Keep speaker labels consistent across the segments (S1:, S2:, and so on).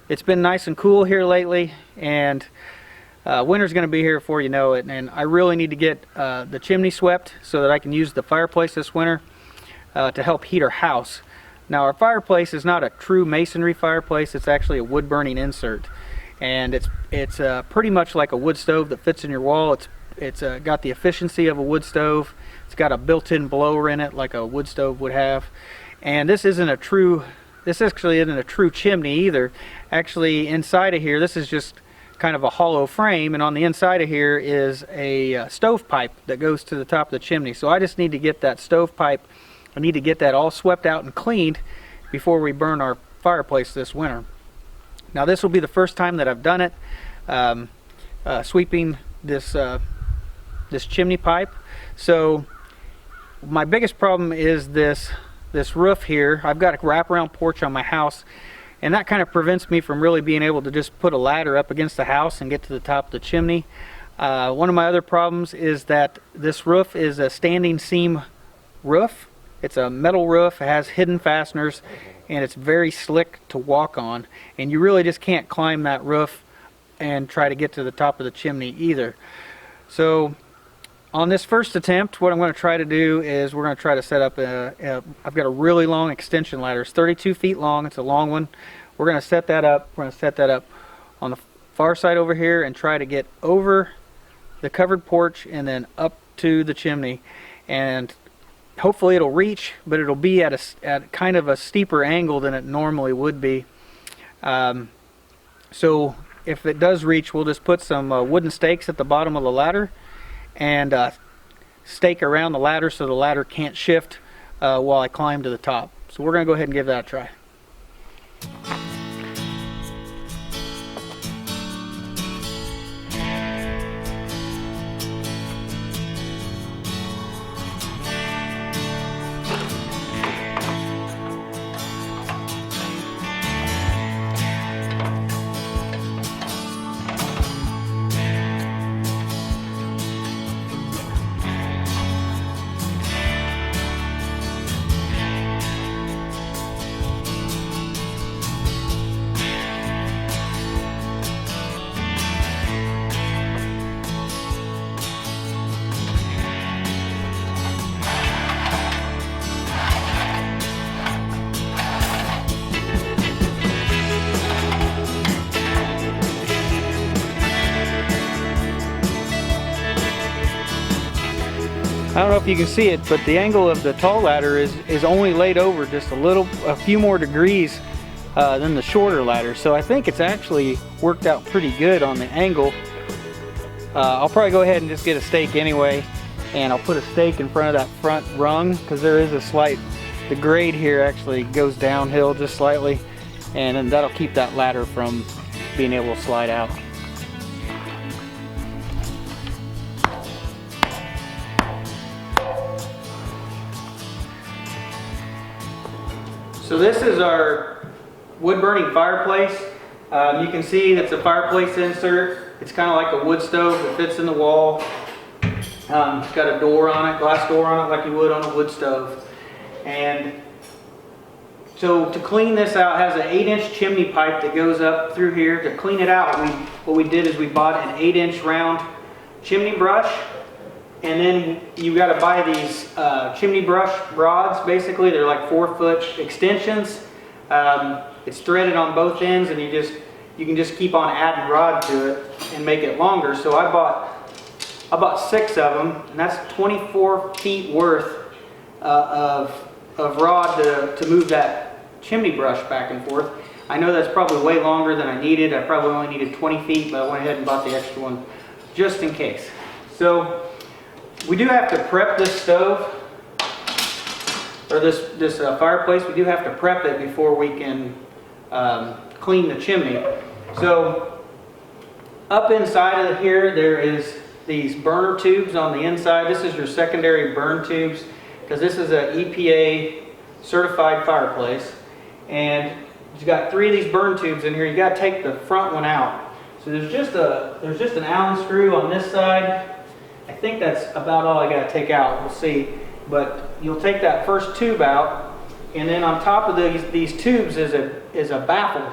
S1: It's been nice and cool here lately, and winter's going to be here before you know it, and I really need to get the chimney swept so that I can use the fireplace this winter to help heat our house. Now, our fireplace is not a true masonry fireplace. It's actually a wood burning insert, and it's pretty much like a wood stove that fits in your wall. It's got the efficiency of a wood stove. It's got a built-in blower in it like a wood stove would have, and this actually isn't a true chimney either. Actually, inside of here, this is just kind of a hollow frame, and on the inside of here is a stovepipe that goes to the top of the chimney. So I just need to get that stovepipe, I need to get that all swept out and cleaned before we burn our fireplace this winter. Now, this will be the first time that I've done it, sweeping this chimney pipe. So my biggest problem is this roof here. I've got a wraparound porch on my house, and that kind of prevents me from really being able to just put a ladder up against the house and get to the top of the chimney. One of my other problems is that this roof is a standing seam roof. It's a metal roof, it has hidden fasteners, and it's very slick to walk on, and you really just can't climb that roof and try to get to the top of the chimney either. So on this first attempt, what I'm going to try to do is we're going to try to set up I've got a really long extension ladder. It's 32 feet long. It's a long one. We're going to set that up. We're going to set that up on the far side over here and try to get over the covered porch and then up to the chimney. And hopefully it'll reach, but it'll be at kind of a steeper angle than it normally would be. So if it does reach, we'll just put some wooden stakes at the bottom of the ladder and stake around the ladder so the ladder can't shift while I climb to the top. So we're going to go ahead and give that a try. I don't know if you can see it, but the angle of the tall ladder is only laid over just a few more degrees than the shorter ladder. So I think it's actually worked out pretty good on the angle. I'll probably go ahead and just get a stake anyway, and I'll put a stake in front of that front rung because there is the grade here actually goes downhill just slightly, and then that'll keep that ladder from being able to slide out. So this is our wood burning fireplace. You can see that's a fireplace insert. It's kind of like a wood stove that fits in the wall. It's got a door on it, glass door on it like you would on a wood stove. And so to clean this out, it has an 8-inch chimney pipe that goes up through here. To clean it out, what we did is we bought an 8-inch round chimney brush. And then you got to buy these chimney brush rods. Basically, they're like 4-foot extensions. It's threaded on both ends, and you can just keep on adding rod to it and make it longer. So I bought 6 of them, and that's 24 feet worth of rod to move that chimney brush back and forth. I know that's probably way longer than I needed. I probably only needed 20 feet, but I went ahead and bought the extra one just in case. So we do have to prep this stove, or this fireplace. We do have to prep it before we can clean the chimney. So up inside of here, there is these burner tubes on the inside. This is your secondary burn tubes, because this is an EPA certified fireplace. And you've got 3 of these burn tubes in here. You got to take the front one out. So there's just an Allen screw on this side. I think that's about all I got to take out. We'll see. But you'll take that first tube out, and then on top of these tubes is a baffle.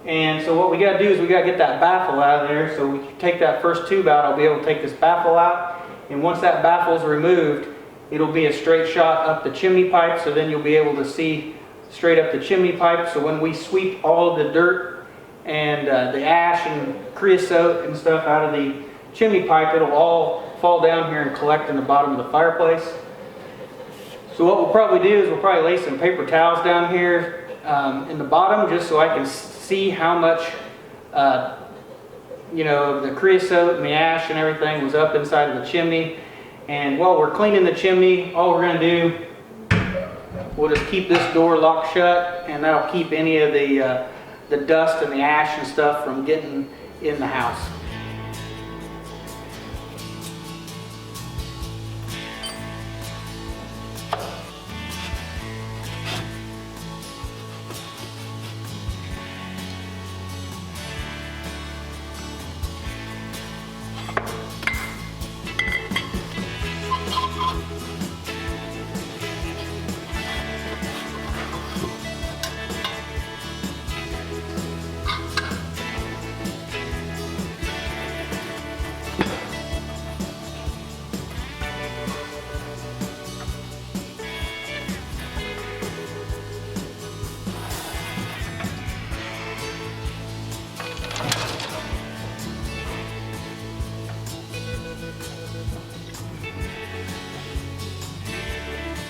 S1: And so what we got to do is we got to get that baffle out of there. So we take that first tube out, I'll be able to take this baffle out. And once that baffle is removed, it'll be a straight shot up the chimney pipe. So then you'll be able to see straight up the chimney pipe. So when we sweep all of the dirt and the ash and creosote and stuff out of the chimney pipe, it'll all fall down here and collect in the bottom of the fireplace. So what we'll probably do is we'll probably lay some paper towels down here in the bottom, just so I can see how much you know, the creosote and the ash and everything was up inside of the chimney. And while we're cleaning the chimney, all we're going to do, we'll just keep this door locked shut, and that'll keep any of the dust and the ash and stuff from getting in the house.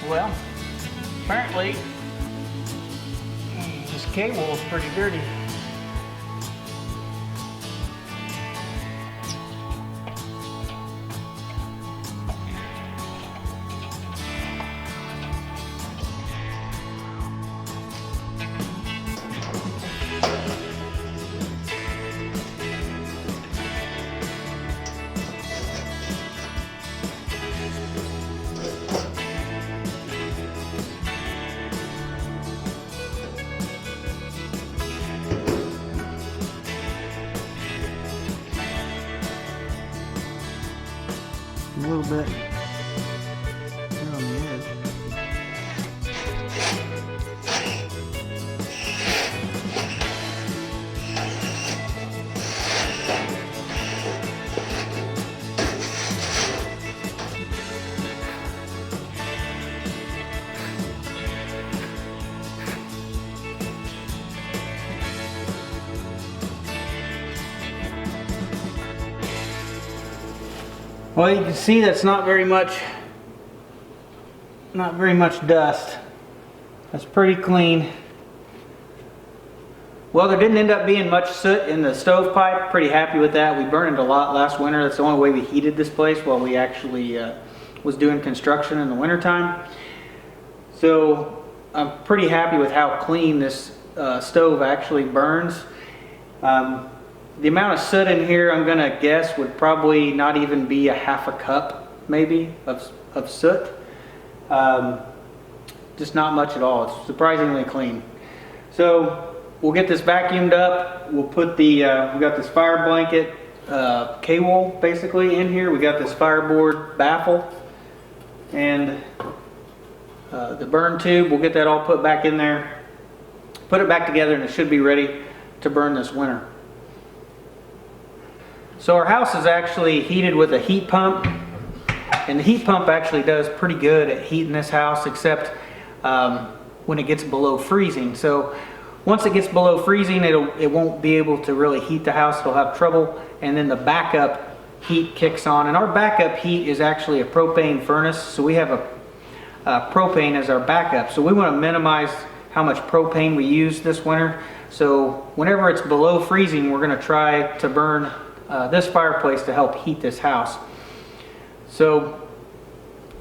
S1: Well, apparently this cable is pretty dirty. A little bit here on the edge. Well, you can see that's not very much dust. That's pretty clean. Well, there didn't end up being much soot in the stovepipe. Pretty happy with that. We burned it a lot last winter. That's the only way we heated this place while we actually was doing construction in the wintertime. So I'm pretty happy with how clean this stove actually burns. The amount of soot in here, I'm going to guess, would probably not even be a half a cup, maybe, of soot. Just not much at all. It's surprisingly clean. So we'll get this vacuumed up. We'll put the, we got this fire blanket cable basically in here. We got this fireboard baffle and the burn tube. We'll get that all put back in there, put it back together, and it should be ready to burn this winter. So our house is actually heated with a heat pump, and the heat pump actually does pretty good at heating this house, except when it gets below freezing. So once it gets below freezing, it won't be able to really heat the house. It'll have trouble, and then the backup heat kicks on. And our backup heat is actually a propane furnace, so we have a propane as our backup. So we want to minimize how much propane we use this winter. So whenever it's below freezing, we're going to try to burn this fireplace to help heat this house. So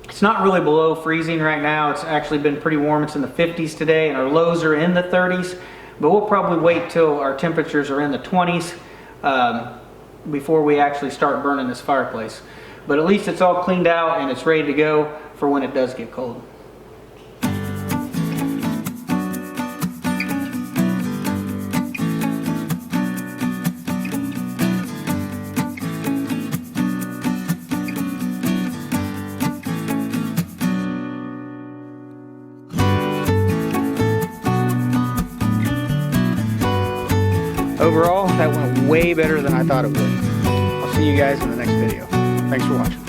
S1: it's not really below freezing right now. It's actually been pretty warm. It's in the 50s today, and our lows are in the 30s, but we'll probably wait till our temperatures are in the 20s before we actually start burning this fireplace. But at least it's all cleaned out and it's ready to go for when it does get cold. overall, that went way better than I thought it would. I'll see you guys in the next video. Thanks for watching.